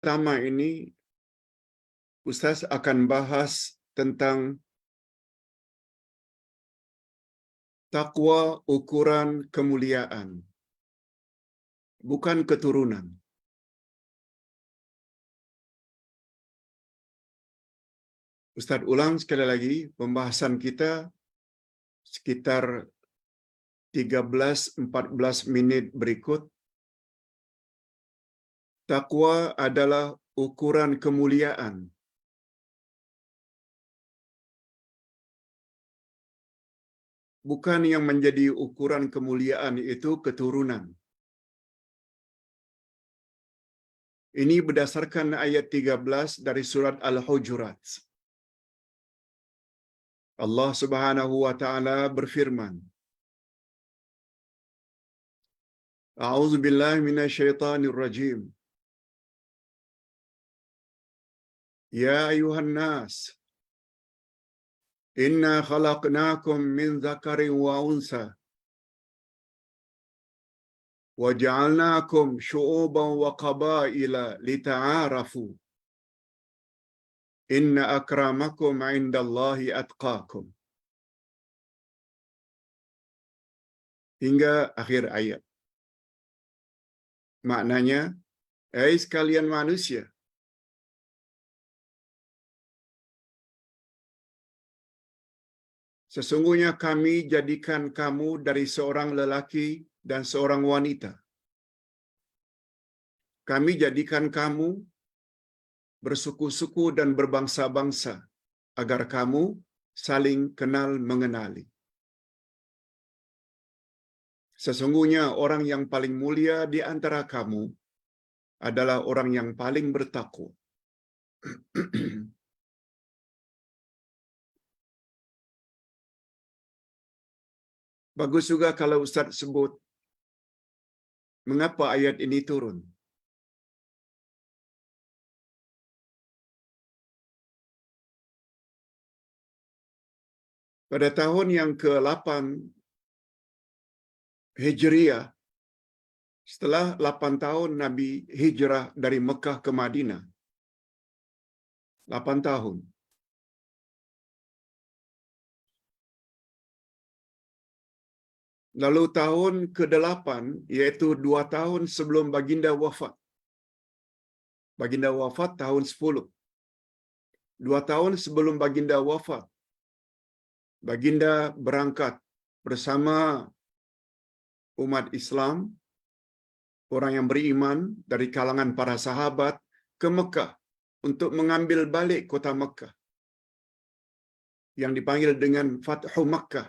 Pertama ini, Ustaz akan bahas tentang takwa ukuran kemuliaan, bukan keturunan. Ustaz ulang sekali lagi, pembahasan kita sekitar 13-14 minit berikut. Takwa adalah ukuran kemuliaan. Bukan yang menjadi ukuran kemuliaan itu keturunan. Ini berdasarkan ayat 13 dari surat Al-Hujurat. Allah Subhanahu wa taala berfirman, A'udzu billahi minasyaitonir rajim. Ya ayuhan nas, inna khalaqnakum min dzakarin wa unsa wa ja'alnakum syu'uban wa qabaila lita'arafu. Inna akramakum 'indallahi atqakum. Hingga akhir ayat. Maknanya, hai sekalian manusia, sesungguhnya kami jadikan kamu dari seorang lelaki dan seorang wanita. Kami jadikan kamu bersuku-suku dan berbangsa-bangsa agar kamu saling kenal mengenali. Sesungguhnya orang yang paling mulia di antara kamu adalah orang yang paling bertakwa. Bagus juga kalau Ustaz sebut mengapa ayat ini turun. Pada tahun yang ke-8 Hijriah, setelah 8 tahun Nabi hijrah dari Mekah ke Madinah, 8 tahun. Lalu tahun ke-8, iaitu 2 tahun sebelum baginda wafat. Baginda wafat tahun 10. 2 tahun sebelum baginda wafat, baginda berangkat bersama umat Islam, orang yang beriman dari kalangan para sahabat ke Mekah untuk mengambil balik kota Mekah yang dipanggil dengan Fathu Makkah,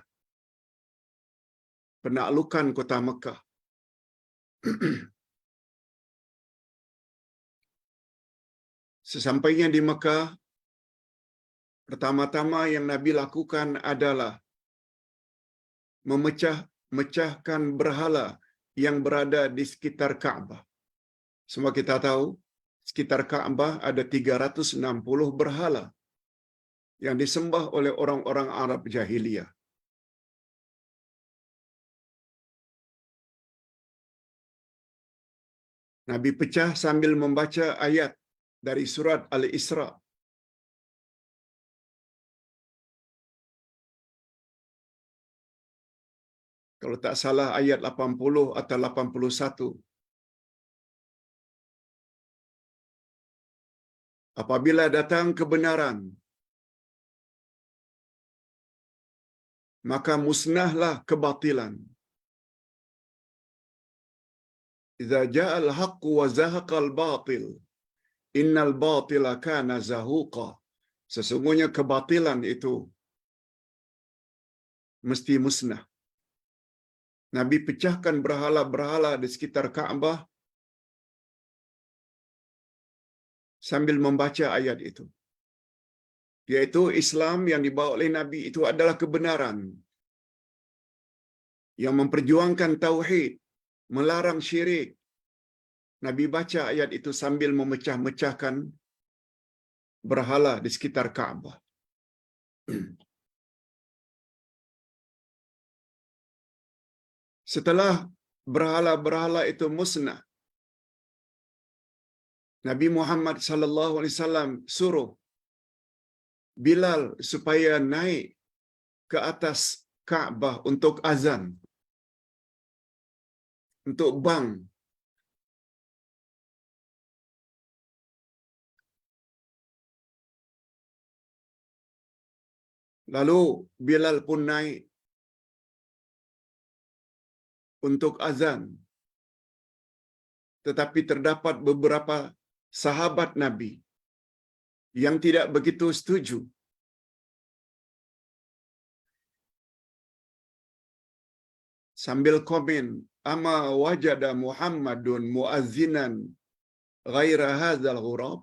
penaklukan kota Mekah. Sesampainya di Mekah, pertama-tama yang Nabi lakukan adalah memecahkan berhala yang berada di sekitar Ka'bah. Semua kita tahu, sekitar Ka'bah ada 360 berhala yang disembah oleh orang-orang Arab jahiliyah. Nabi pecah sambil membaca ayat dari surat Al-Isra. Kalau tak salah ayat 80 atau 81. Apabila datang kebenaran, maka musnahlah kebatilan. Idza ja'al haqqu wa zahaqal batil, innal batila kana zahuqa. Sesungguhnya kebatilan itu mesti musnah. Nabi pecahkan berhala-berhala di sekitar Ka'bah sambil membaca ayat itu. Yaitu Islam yang dibawa oleh Nabi itu adalah kebenaran. Yang memperjuangkan tauhid, melarang syirik. Nabi baca ayat itu sambil memecah-mecahkan berhala di sekitar Ka'bah. Setelah berhala-berhala itu musnah, Nabi Muhammad sallallahu alaihi wasallam suruh Bilal supaya naik ke atas Ka'bah untuk azan, untuk bang. Lalu Bilal pun naik untuk azan. Tetapi terdapat beberapa sahabat Nabi yang tidak begitu setuju. Sambil komen, "Ama wajada Muhammadun muazzinan ghaira hadzal ghurab?"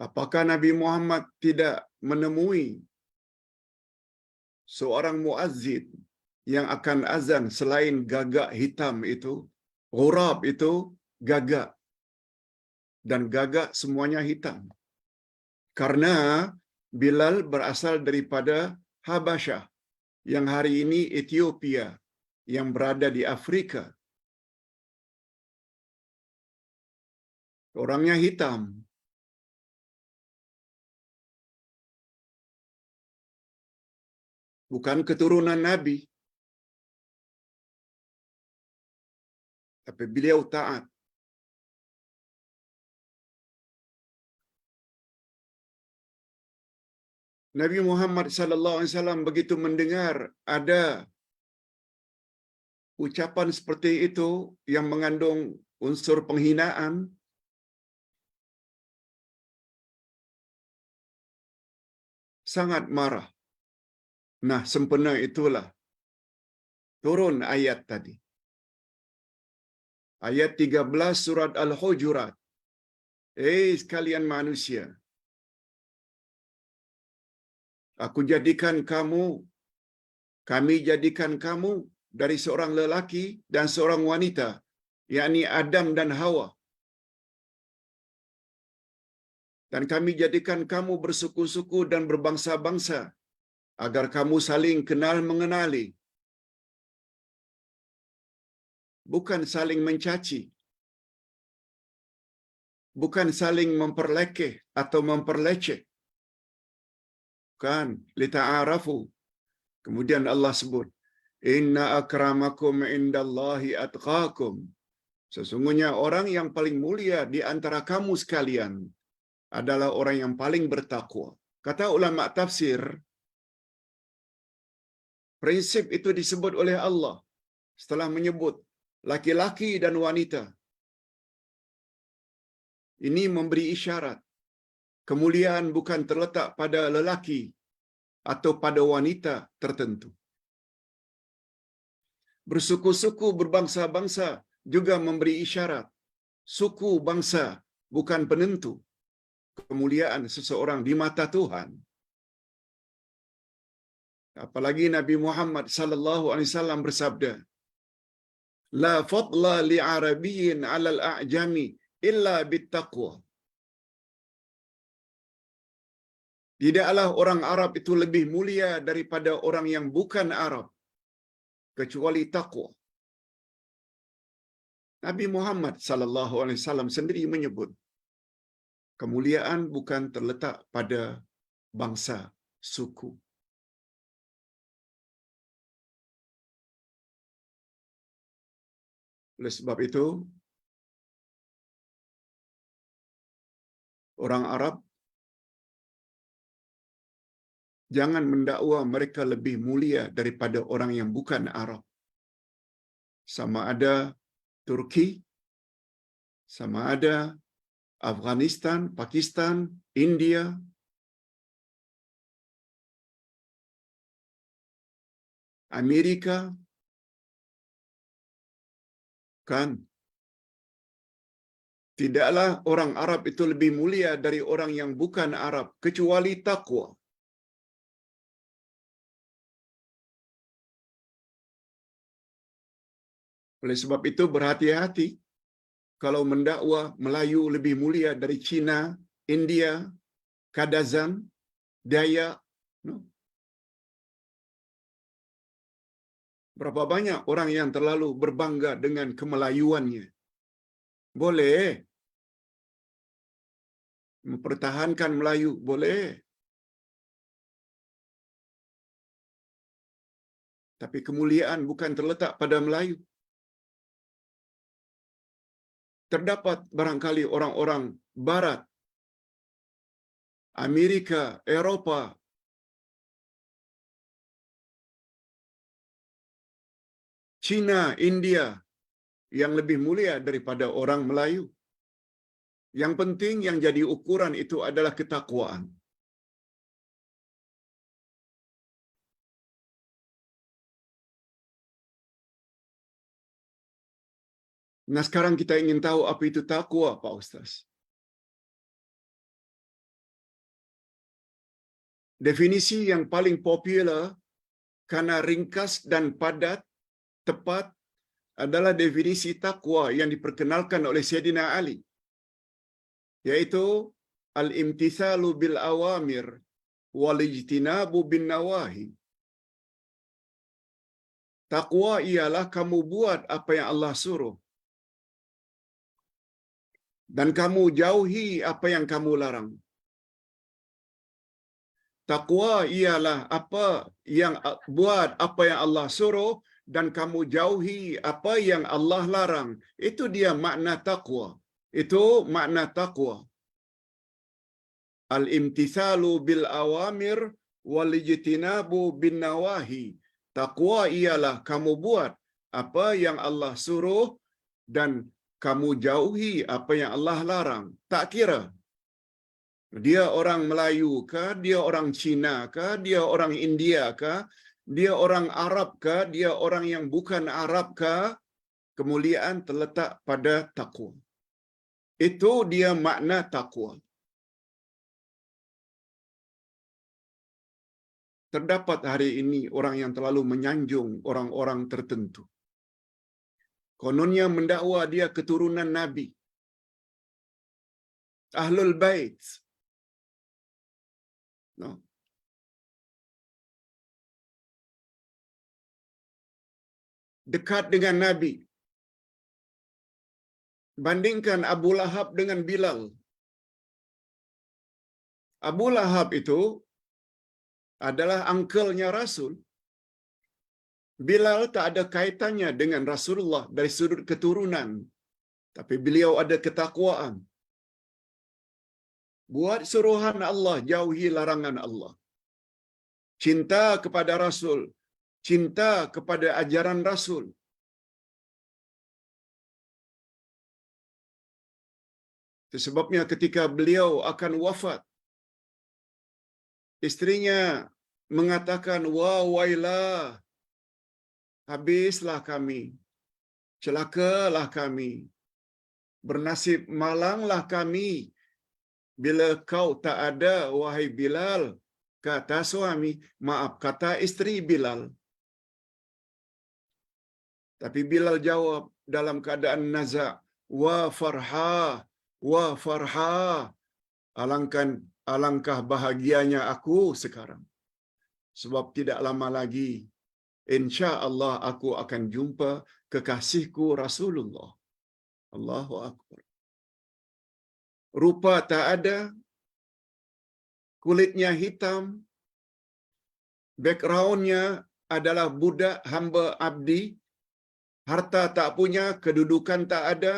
Apakah Nabi Muhammad tidak menemui seorang muazzin yang akan azan selain gagak hitam itu? Ghurab itu gagak, dan gagak semuanya hitam. Karena Bilal berasal daripada Habasyah, yang hari ini Ethiopia, yang berada di Afrika. Orangnya hitam. Bukan keturunan Nabi, tapi beliau taat. Nabi Muhammad sallallahu alaihi wasallam begitu mendengar ada ucapan seperti itu yang mengandung unsur penghinaan, sangat marah. Nah, sempena itulah turun ayat tadi. Ayat 13 surat Al-Hujurat. Sekalian manusia, kami jadikan kamu dari seorang lelaki dan seorang wanita, yakni Adam dan Hawa. Dan kami jadikan kamu bersuku-suku dan berbangsa-bangsa, agar kamu saling kenal mengenali. Bukan saling mencaci, bukan saling memperlekeh atau memperleceh. Kan, lita'arafu. Kemudian Allah sebut, "Inna akramakum indallahi atqakum." Sesungguhnya orang yang paling mulia di antara kamu sekalian adalah orang yang paling bertakwa. Kata ulama tafsir, prinsip itu disebut oleh Allah setelah menyebut laki-laki dan wanita. Ini memberi isyarat kemuliaan bukan terletak pada lelaki atau pada wanita tertentu. Bersuku-suku, berbangsa-bangsa juga memberi isyarat suku bangsa bukan penentu kemuliaan seseorang di mata Tuhan. Apalagi Nabi Muhammad sallallahu alaihi wasallam bersabda, "La fadla li Arabiyyin 'ala al-a'jami illa bittaqwa." Tidaklah orang Arab itu lebih mulia daripada orang yang bukan Arab kecuali takwa. Nabi Muhammad sallallahu alaihi wasallam sendiri menyebut kemuliaan bukan terletak pada bangsa, suku. Oleh sebab itu, orang Arab jangan mendakwa mereka lebih mulia daripada orang yang bukan Arab. Sama ada Turki, sama ada Afghanistan, Pakistan, India, Amerika, kan? Tidaklah orang Arab itu lebih mulia dari orang yang bukan Arab kecuali takwa. Oleh sebab itu berhati-hati kalau mendakwa Melayu lebih mulia dari Cina, India, Kadazan, Dayak. No? Berapa banyak orang yang terlalu berbangga dengan kemelayuannya. Boleh. Mempertahankan Melayu, boleh. Tapi kemuliaan bukan terletak pada Melayu. Terdapat barangkali orang-orang Barat, Amerika, Eropah, China, India yang lebih mulia daripada orang Melayu. Yang penting yang jadi ukuran itu adalah ketakwaan. Nah, sekarang kita ingin tahu apa itu takwa, Pak Ustaz. Definisi yang paling popular karena ringkas dan padat, tepat, adalah definisi takwa yang diperkenalkan oleh Sayyidina Ali, yaitu al-imtithalu bil awamir wal ijtinabu bin nawahi. Takwa ialah kamu buat apa yang Allah suruh dan kamu jauhi apa yang kamu larang. Takwa ialah buat apa yang Allah suruh dan kamu jauhi apa yang Allah larang. Itu dia makna takwa. Itu makna takwa. Al-imtithalu bil awamir wal ijtinabu bin nawahi. Takwa ialah kamu buat apa yang Allah suruh dan kamu jauhi apa yang Allah larang. Tak kira dia orang Melayu kah, dia orang Cina kah, dia orang India kah, dia orang Arab kah, dia orang yang bukan Arab kah, kemuliaan terletak pada takwa. Itu dia makna takwa. Terdapat hari ini orang yang terlalu menyanjung orang-orang tertentu. Kononnya mendakwa dia keturunan Nabi. Ahlul Bait. No. Dekat dengan Nabi. Bandingkan Abu Lahab dengan Bilal. Abu Lahab itu adalah angkelnya Rasul. Bilal tak ada kaitannya dengan Rasulullah dari sudut keturunan. Tapi beliau ada ketakwaan. Buat suruhan Allah, jauhi larangan Allah. Cinta kepada Rasul. Cinta kepada ajaran Rasul. Itu sebabnya ketika beliau akan wafat, istrinya mengatakan, "Wa wailah, habislah kami, celakalah kami, bernasib malanglah kami, bila kau tak ada, wahai Bilal," kata suami, maaf, kata istri Bilal. Tapi Bilal jawab dalam keadaan naza', "Wa farha, wa farha, alangkah bahagianya aku sekarang. Sebab tidak lama lagi, insya Allah aku akan jumpa kekasihku Rasulullah." Allahu Akbar. Rupa tak ada, kulitnya hitam, backgroundnya adalah budak hamba abdi, harta tak punya, kedudukan tak ada.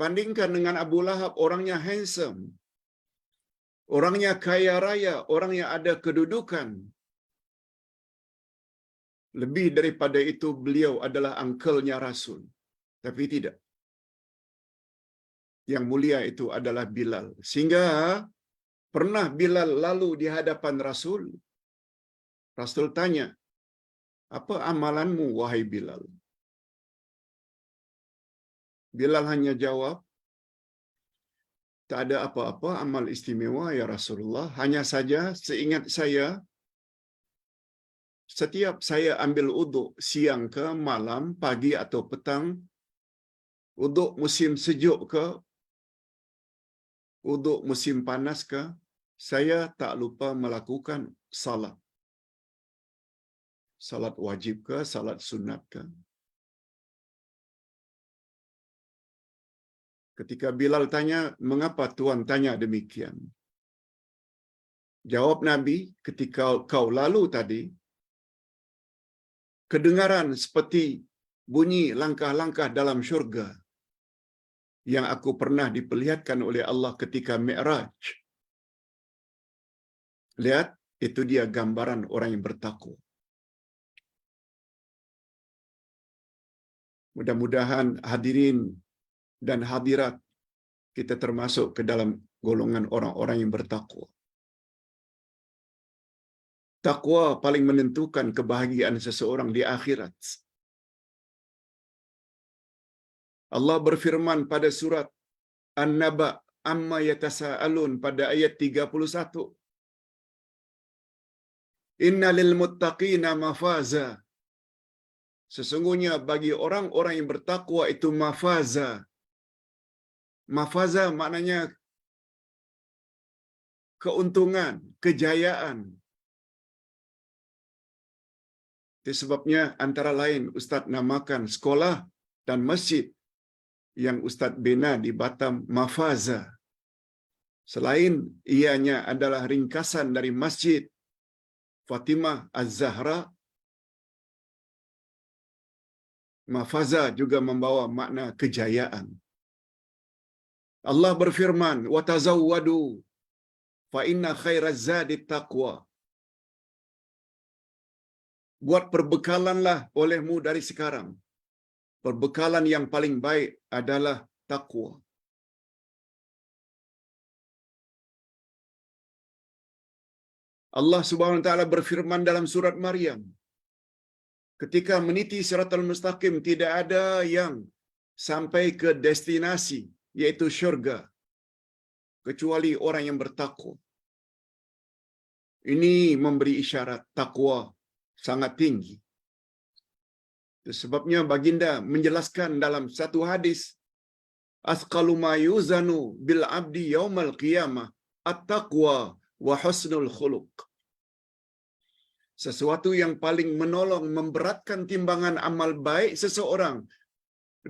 Bandingkan dengan Abu Lahab, orangnya handsome, orangnya kaya raya, orang yang ada kedudukan. Lebih daripada itu, beliau adalah angkelnya Rasul. Tapi tidak. Yang mulia itu adalah Bilal. Sehingga pernah Bilal lalu di hadapan Rasul. Rasul tanya, "Apa amalanmu, wahai Bilal?" Bilal hanya jawab, "Tak ada apa-apa amal istimewa ya Rasulullah. Hanya saja seingat saya, setiap saya ambil uduk siang ke malam, pagi atau petang, uduk musim sejuk ke, uduk musim panas ke, saya tak lupa melakukan salat. Salat wajib ke, salat sunat ke. Ketika Bilal tanya, "Mengapa Tuan tanya demikian?" Jawab Nabi, "Ketika kau lalu tadi, kedengaran seperti bunyi langkah-langkah dalam syurga yang aku pernah diperlihatkan oleh Allah ketika Mi'raj. Lihat, itu dia gambaran orang yang bertakwa." Mudah-mudahan hadirin dan hadirat kita termasuk ke dalam golongan orang-orang yang bertakwa. Takwa paling menentukan kebahagiaan seseorang di akhirat. Allah berfirman pada surat An-Naba amma yatasaalun pada ayat 31. Inna lil muttaqina mafaza. Sesungguhnya bagi orang-orang yang bertakwa itu mafaza. Mafaza maknanya keuntungan, kejayaan. Itu sebabnya antara lain Ustaz namakan sekolah dan masjid yang Ustaz bina di Batam Mafaza. Selain ianya adalah ringkasan dari Masjid Fatimah Az-Zahra, Mafaza juga membawa makna kejayaan. Allah berfirman, "Wa tazawwadu fa inna khairaz zadi taqwa." Buat perbekalanlah olehmu dari sekarang. Perbekalan yang paling baik adalah takwa. Allah Subhanahu wa taala berfirman dalam surat Maryam, ketika meniti siratal mustaqim tidak ada yang sampai ke destinasi yaitu syurga kecuali orang yang bertakwa. Ini memberi isyarat takwa sangat tinggi. Itu sebabnya baginda menjelaskan dalam satu hadis, "Asqalu ma yuzanu bil abdi yaumal qiyamah at-taqwa wa husnul khuluq." Sesuatu yang paling menolong memberatkan timbangan amal baik seseorang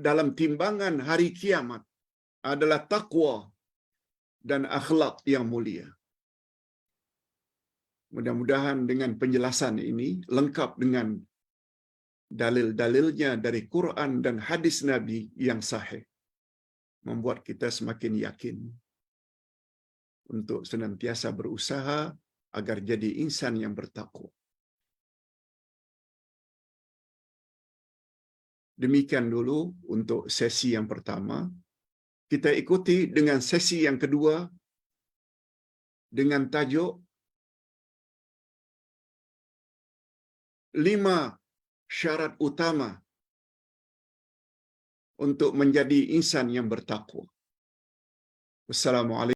dalam timbangan hari kiamat adalah takwa dan akhlak yang mulia. Mudah-mudahan dengan penjelasan ini lengkap dengan dalil-dalilnya dari Quran dan hadis Nabi yang sahih, membuat kita semakin yakin untuk senantiasa berusaha agar jadi insan yang bertakwa. Demikian dulu untuk sesi yang pertama. Kita ikuti dengan sesi yang kedua dengan tajuk 5 syarat utama untuk menjadi insan yang bertakwa. Wassalamualaikum